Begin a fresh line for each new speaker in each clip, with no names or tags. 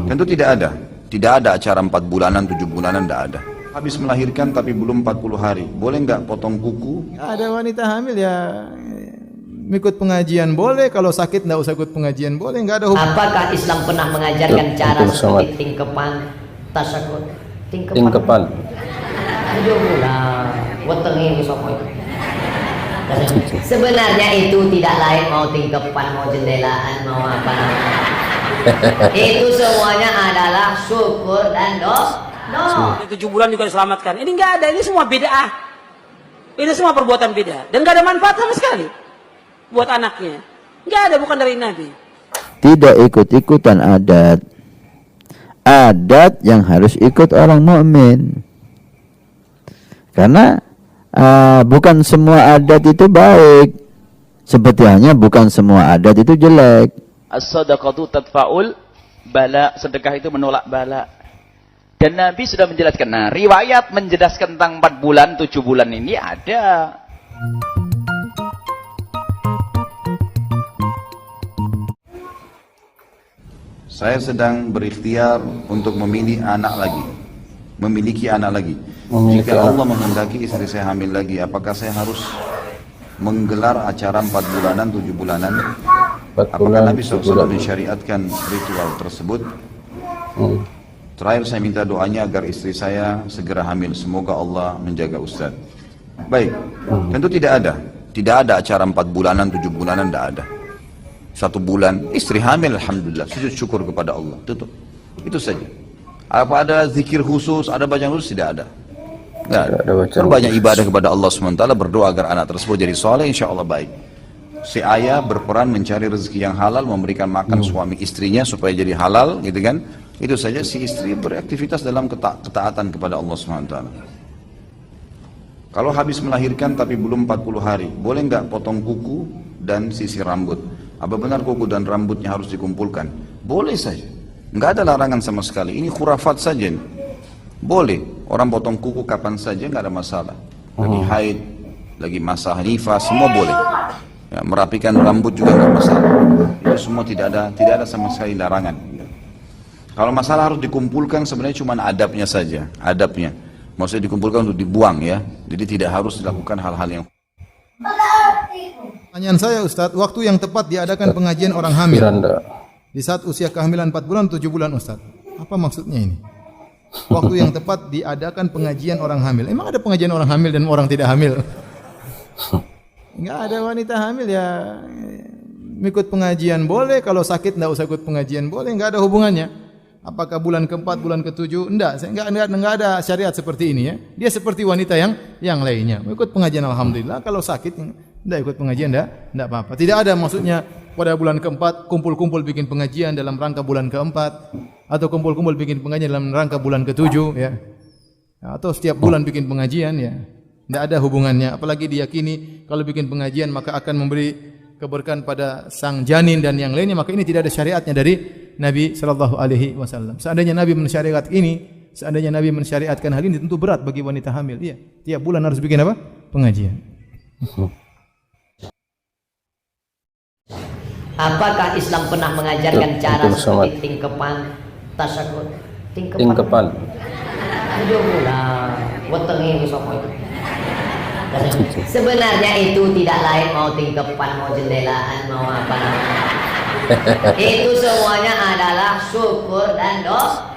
Tentu tidak ada acara 4 bulanan, 7 bulanan, tidak ada. Habis melahirkan tapi belum 40 hari, boleh nggak potong kuku?
Ada wanita hamil ya ikut pengajian boleh, kalau sakit nggak usah ikut pengajian boleh, nggak ada hubungan.
Apakah Islam pernah mengajarkan cara seperti tingkepan, tasyahud,
tingkepan?
Aduh lah, wetengi sopo itu. Sebenarnya itu tidak lain mau tingkepan, mau jendelaan, mau apa namanya. Itu semuanya adalah syukur dan doa.
7 bulan juga diselamatkan. Ini nggak ada, ini semua bid'ah. Ini semua perbuatan bid'ah dan nggak ada manfaat sama sekali buat anaknya. Nggak ada, bukan dari Nabi.
Tidak ikut-ikutan adat. Adat yang harus ikut orang mukmin. Karena bukan semua adat itu baik. Seperti halnya bukan semua adat itu jelek.
As-sadaqatu tadfa'ul bala, sedekah itu menolak bala. Dan Nabi sudah menjelaskan. Nah, riwayat menjelaskan tentang 4 bulan, 7 bulan ini ada.
Saya sedang berikhtiar untuk memilih anak lagi, memiliki anak lagi. Jika Allah menghendaki istri saya hamil lagi, apakah saya harus menggelar acara 4 bulanan, 7 bulanan? Apakah Nabi SAW mensyariatkan ritual tersebut? Terakhir saya minta doanya agar istri saya segera hamil. Semoga Allah menjaga Ustaz. Baik, tentu tidak ada acara 4 bulanan, 7 bulanan, tidak ada. 1 bulan, istri hamil, alhamdulillah, sujud syukur kepada Allah. Itu saja. Apa ada zikir khusus, ada bacaan khusus? Tidak ada. Nggak ada. Banyak ibadah kepada Allah SWT, berdoa agar anak tersebut jadi soleh, insya Allah baik. Si ayah berperan mencari rezeki yang halal, memberikan makan suami istrinya supaya jadi halal, gitu kan? Itu saja. Si istri beraktivitas dalam ketaatan kepada Allah SWT. Kalau habis melahirkan tapi belum 40 hari, boleh nggak potong kuku dan sisir rambut? Apa benar kuku dan rambutnya harus dikumpulkan? Boleh saja, nggak ada larangan sama sekali. Ini khurafat saja nih. Boleh, orang potong kuku kapan saja, nggak ada masalah. Lagi haid, lagi masa nifas, semua boleh. Ya, merapikan rambut juga nggak masalah. Itu semua tidak ada sama sekali larangan. Kalau masalah harus dikumpulkan, sebenarnya cuma adabnya saja, adabnya. Maksudnya dikumpulkan untuk dibuang ya. Jadi tidak harus dilakukan hal-hal yang.
Pertanyaan saya Ustadz, waktu yang tepat diadakan pengajian orang hamil di saat usia kehamilan 4 bulan, 7 bulan Ustadz. Apa maksudnya ini? Waktu yang tepat diadakan pengajian orang hamil. Emang ada pengajian orang hamil dan orang tidak hamil? Enggak ada wanita hamil ya ikut pengajian boleh, kalau sakit enggak usah ikut pengajian boleh, enggak ada hubungannya. Apakah bulan ke-4, bulan ke-7? Enggak ada syariat seperti ini ya. Dia seperti wanita yang lainnya. Ikut pengajian alhamdulillah, kalau sakit enggak ikut pengajian enggak apa-apa. Tidak ada maksudnya pada bulan ke-4 kumpul-kumpul bikin pengajian dalam rangka bulan ke-4 atau kumpul-kumpul bikin pengajian dalam rangka bulan ke-7 ya. Atau setiap bulan bikin pengajian ya. Tidak ada hubungannya, apalagi diyakini kalau bikin pengajian maka akan memberi keberkahan pada sang janin dan yang lainnya, maka ini tidak ada syariatnya dari Nabi sallallahu alaihi wasallam. Seandainya Nabi mensyariatkan hal ini tentu berat bagi wanita hamil. Iya, tiap bulan harus bikin apa? Pengajian.
Apakah Islam pernah mengajarkan cara seperti tingkepan, tasyahud,
Tingkepan?
Aduh lah, wetengi sopo itu. Sebenarnya itu tidak lain mau tingkepan, mau jendelaan, mau apa namanya. Itu semuanya adalah syukur dan doa.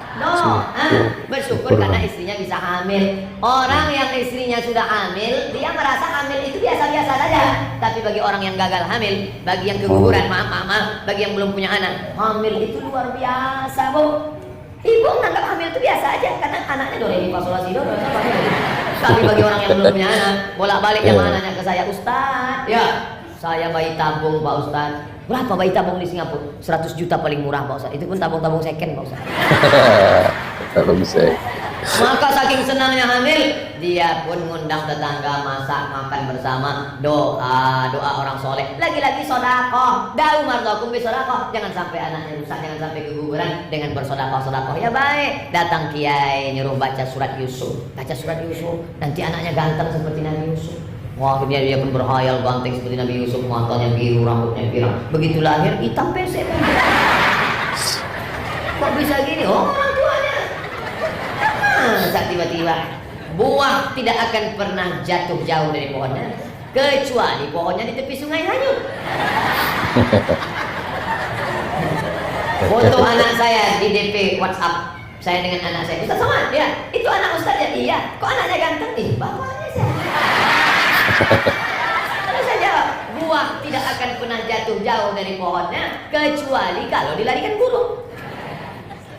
Bersyukur karena istrinya bisa hamil. Orang yang istrinya sudah hamil, dia merasa hamil itu biasa-biasa saja. Tapi bagi orang yang gagal hamil, bagi yang keguguran, maaf, bagi yang belum punya anak, hamil itu luar biasa, Bu. Ibu menganggap hamil itu biasa aja karena anaknya doremi fasolasi do. Tapi bagi orang yang belum punya anak, bolak-balik yang nanya ke saya, Ustaz, ya saya bayi tabung Pak Ustaz. Berapa bayi tabung di Singapura? 100 juta paling murah Pak Ustaz. Itu pun tabung-tabung second Pak Ustaz.
Tabung second.
Maka saking senangnya hamil, dia pun ngundang tetangga masak makan bersama, doa orang soleh. Lagi-lagi sodakoh, da'u mardakum bi sodakoh. Jangan sampai anaknya rusak, jangan sampai keguguran dengan bersodakoh. Ya baik, datang kiai nyuruh baca surat Yusuf, nanti anaknya ganteng seperti Nabi Yusuf. Wah, akhirnya dia pun berhayal ganteng seperti Nabi Yusuf, matanya biru, rambutnya pirang. Begitu lahir hitam pesek. Kok bisa gini? Oh, orang tuanya. Saat tiba-tiba buah tidak akan pernah jatuh jauh dari pohonnya kecuali pohonnya di tepi sungai hanyut. Foto anak saya di DP WhatsApp saya dengan anak saya. Ustaz Somad, ya, itu anak Ustaz ya? Iya. Kok anaknya ganteng? Ih, bapaknya saya. Lalu saya jawab, buah tidak akan pernah jatuh jauh dari pohonnya kecuali kalau dilarikan burung.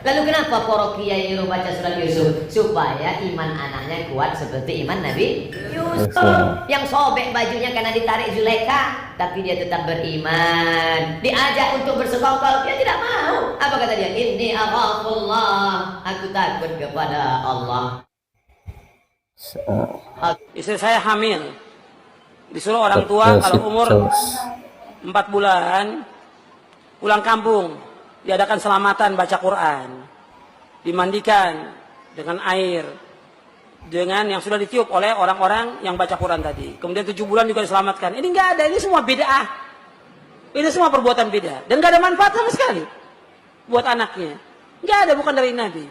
Lalu kenapa para kiai nyuruh baca surat Yusuf? Supaya iman anaknya kuat seperti iman Nabi Yusuf. Yang sobek bajunya karena ditarik Zulaikha, tapi dia tetap beriman. Diajak untuk bersekongkol, dia tidak mau. Apa kata dia? Inni akhafullah, aku takut kepada Allah.
Istri saya hamil. Disuruh orang tua kalau umur 4 bulan pulang kampung, diadakan selamatan baca Quran, dimandikan dengan air, dengan yang sudah ditiup oleh orang-orang yang baca Quran tadi. Kemudian 7 bulan juga diselamatkan. Ini nggak ada, ini semua bid'ah. Ini semua perbuatan bid'ah dan nggak ada manfaat sama sekali buat anaknya. Nggak ada, bukan dari Nabi.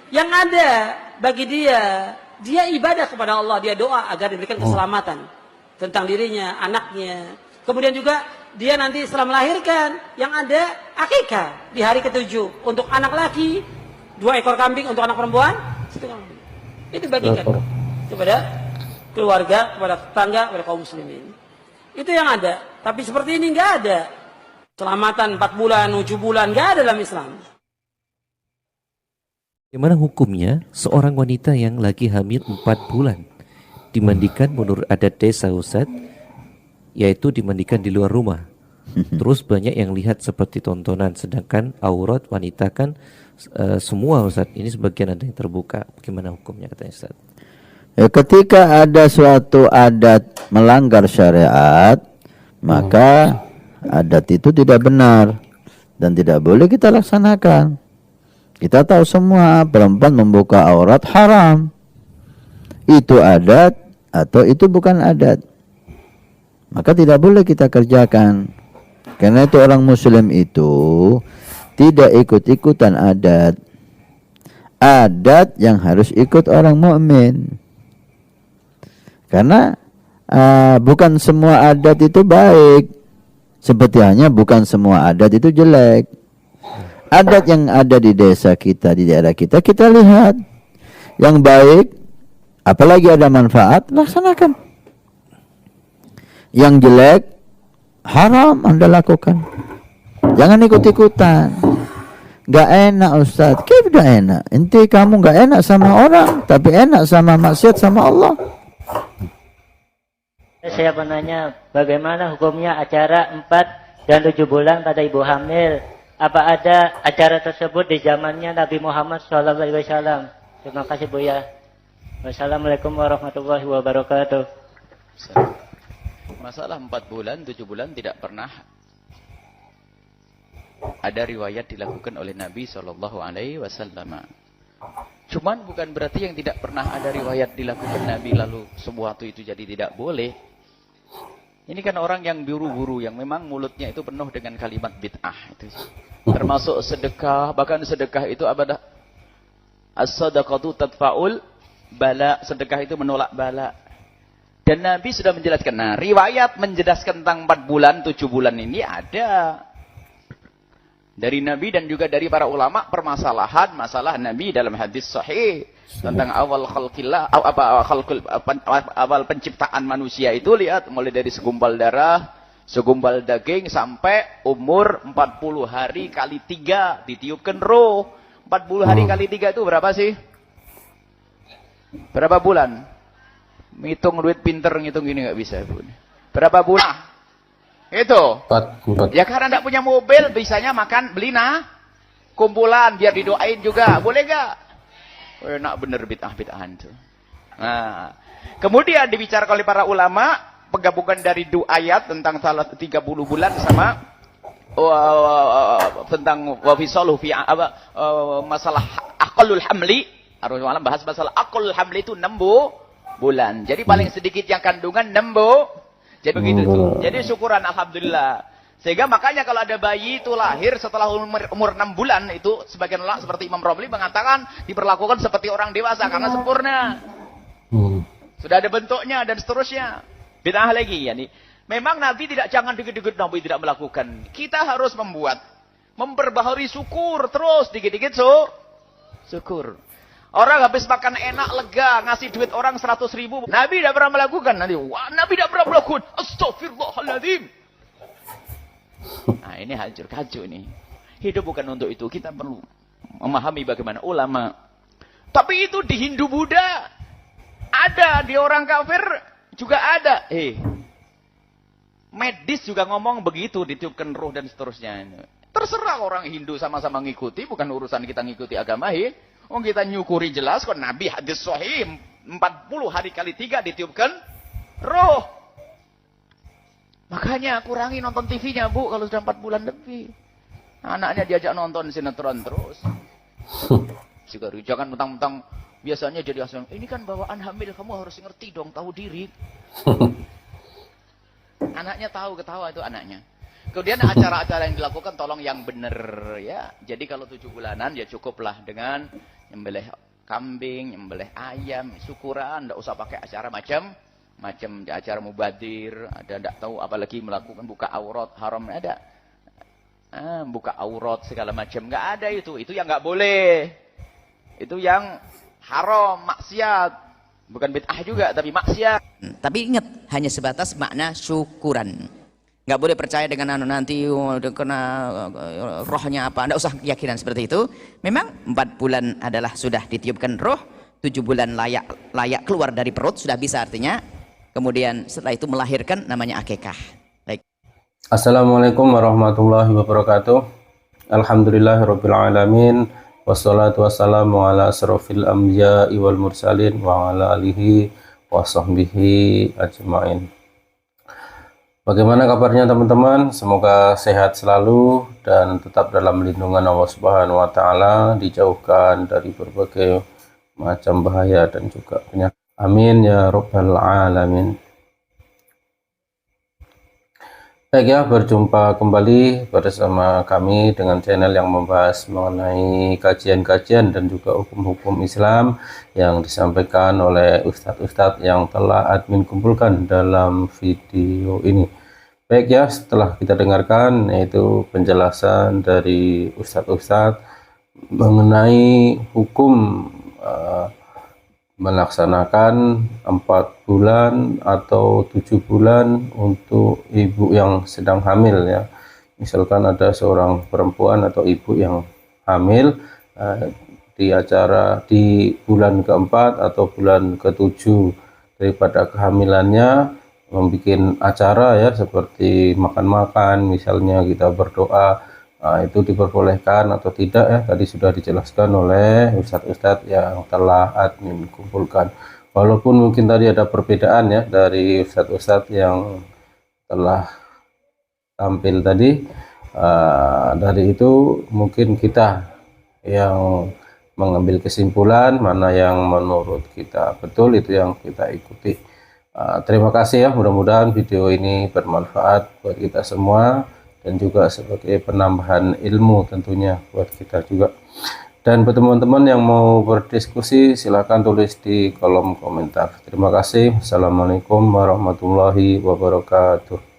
Yang ada bagi dia ibadah kepada Allah, dia doa agar diberikan keselamatan tentang dirinya, anaknya. Kemudian juga dia nanti setelah melahirkan yang ada akikah di hari ke-7 untuk anak laki, 2 ekor kambing untuk anak perempuan, 1 kambing. Itu bagikan kepada keluarga, kepada tetangga, kepada kaum muslimin. Itu yang ada. Tapi seperti ini nggak ada. Selamatan 4 bulan, 7 bulan nggak ada dalam Islam.
Bagaimana hukumnya seorang wanita yang lagi hamil 4 bulan dimandikan menurut adat desa, Ustaz, yaitu dimandikan di luar rumah. Terus banyak yang lihat seperti tontonan, sedangkan aurat wanita kan semua, Ustaz, ini sebagian ada yang terbuka. Bagaimana hukumnya katanya, Ustaz?
Ya, ketika ada suatu adat melanggar syariat, maka adat itu tidak benar dan tidak boleh kita laksanakan. Kita tahu semua perempuan membuka aurat haram. Itu adat atau itu bukan adat, maka tidak boleh kita kerjakan. Karena itu orang muslim itu tidak ikut-ikutan adat. Adat yang harus ikut orang mukmin. Karena bukan semua adat itu baik. Seperti halnya bukan semua adat itu jelek. Adat yang ada di desa kita, di daerah kita, kita lihat yang baik, apalagi ada manfaat, laksanakan. Yang jelek, haram Anda lakukan. Jangan ikut-ikutan. Gak enak, Ustaz. Kayaknya udah enak. Inti kamu gak enak sama orang, tapi enak sama maksiat sama Allah.
Saya menanya, bagaimana hukumnya acara 4 dan 7 bulan pada ibu hamil? Apa ada acara tersebut di zamannya Nabi Muhammad SAW? Terima kasih, Buya. Wassalamualaikum warahmatullahi wabarakatuh.
Masalah 4 bulan, 7 bulan tidak pernah ada riwayat dilakukan oleh Nabi SAW. Cuman bukan berarti yang tidak pernah ada riwayat dilakukan Nabi lalu sesuatu itu jadi tidak boleh. Ini kan orang yang buru-buru, yang memang mulutnya itu penuh dengan kalimat bid'ah. Itu termasuk sedekah, bahkan sedekah itu apa dah? As-sadaqatu tadfa'ul bala, sedekah itu menolak bala. Dan Nabi sudah menjelaskan. Nah, riwayat menjelaskan tentang 4 bulan, 7 bulan ini ada dari Nabi dan juga dari para ulama. Permasalahan masalah Nabi dalam hadis sahih tentang awal khalqillah, awal penciptaan manusia itu, lihat mulai dari segumpal darah, segumpal daging sampai umur 40 hari kali 3 ditiupkan roh. 40 hari kali 3 itu berapa sih? Berapa bulan? Ngitung duit pinter, ngitung gini nggak bisa, Bu. Berapa bulan? Itu.
4.
Ya karena enggak punya mobil, bisanya makan beli kumpulan biar didoain juga. Boleh enggak? Enak bener bid'ah-bid'ahan itu. Nah, kemudian dibicarakan oleh para ulama penggabungan dari 2 ayat tentang salah 30 bulan sama tentang wafisaluhu fi masalah aqallul hamli. Harus malam bahas masalah aqallul hamli itu 6 bulan. Jadi paling sedikit yang kandungan 6 Jadi begitu tuh. Jadi syukuran alhamdulillah. Sehingga makanya kalau ada bayi itu lahir setelah umur 6 bulan, itu sebagian ulama seperti Imam Romli mengatakan diperlakukan seperti orang dewasa karena sempurna. Sudah ada bentuknya dan seterusnya. Bid'ah lagi ya nih. Memang Nabi jangan dikit-dikit Nabi tidak melakukan. Kita harus memperbaharui syukur terus dikit-dikit syukur. Orang habis makan enak lega ngasih duit orang 100.000. Nabi tidak pernah melakukan. Nabi tidak pernah melakukan. Astaghfirullahaladzim. Nah ini hancur kacau ini. Hidup bukan untuk itu. Kita perlu memahami bagaimana ulama. Tapi itu di Hindu Buddha ada, di orang kafir juga ada. Medis juga ngomong begitu, ditiupkan roh dan seterusnya. Terserah orang Hindu sama-sama ngikuti, bukan urusan kita ngikuti agama. Kita nyukuri jelas kok Nabi hadis sahih 40 hari kali 3 ditiupkan roh. Makanya kurangi nonton TV-nya Bu kalau sudah 4 bulan lebih. Anaknya diajak nonton sinetron terus. Jangan mentang-mentang biasanya jadi asal. Ini kan bawaan hamil, kamu harus ngerti dong, tahu diri. Anaknya tahu, ketawa itu anaknya. Kemudian acara-acara yang dilakukan tolong yang benar ya. Jadi kalau 7 bulanan ya cukuplah dengan nyembelih kambing, nyembelih ayam, syukuran, enggak usah pakai acara macam acara mubadir, ada enggak tahu apalagi melakukan buka aurat haram ada. Buka aurat segala macam enggak ada itu yang enggak boleh. Itu yang haram, maksiat. Bukan bid'ah juga tapi maksiat.
Tapi ingat hanya sebatas makna syukuran. Nggak boleh percaya dengan nanti kena rohnya apa. Nggak usah keyakinan seperti itu. Memang 4 bulan adalah sudah ditiupkan roh, 7 bulan layak keluar dari perut sudah bisa artinya. Kemudian setelah itu melahirkan namanya akikah. Baik.
Assalamualaikum warahmatullahi wabarakatuh. Alhamdulillahirabbil alamin. Wassalatu wassalamu ala asrofil anbiya'i wal mursalin wa ala alihi wa sahbihi ajma'in. Bagaimana kabarnya teman-teman? Semoga sehat selalu dan tetap dalam lindungan Allah Subhanahu wa taala, dijauhkan dari berbagai macam bahaya dan juga penyakit. Amin ya rabbal alamin. Baik ya, berjumpa kembali bersama kami dengan channel yang membahas mengenai kajian-kajian dan juga hukum-hukum Islam yang disampaikan oleh ustadz-ustadz yang telah admin kumpulkan dalam video ini. Baik ya, setelah kita dengarkan yaitu penjelasan dari ustadz-ustadz mengenai hukum melaksanakan 4 bulan atau 7 bulan untuk ibu yang sedang hamil ya. Misalkan ada seorang perempuan atau ibu yang hamil di acara di bulan keempat atau bulan ke-7 daripada kehamilannya, membuat acara ya seperti makan-makan, misalnya kita berdoa. Itu diperbolehkan atau tidak ya, tadi sudah dijelaskan oleh ustadz-ustadz yang telah admin kumpulkan. Walaupun mungkin tadi ada perbedaan ya dari ustadz-ustadz yang telah tampil tadi, dari itu mungkin kita yang mengambil kesimpulan mana yang menurut kita betul, itu yang kita ikuti. Terima kasih ya, mudah-mudahan video ini bermanfaat buat kita semua dan juga sebagai penambahan ilmu tentunya buat kita juga. Dan buat teman-teman yang mau berdiskusi silahkan tulis di kolom komentar. Terima kasih. Assalamualaikum warahmatullahi wabarakatuh.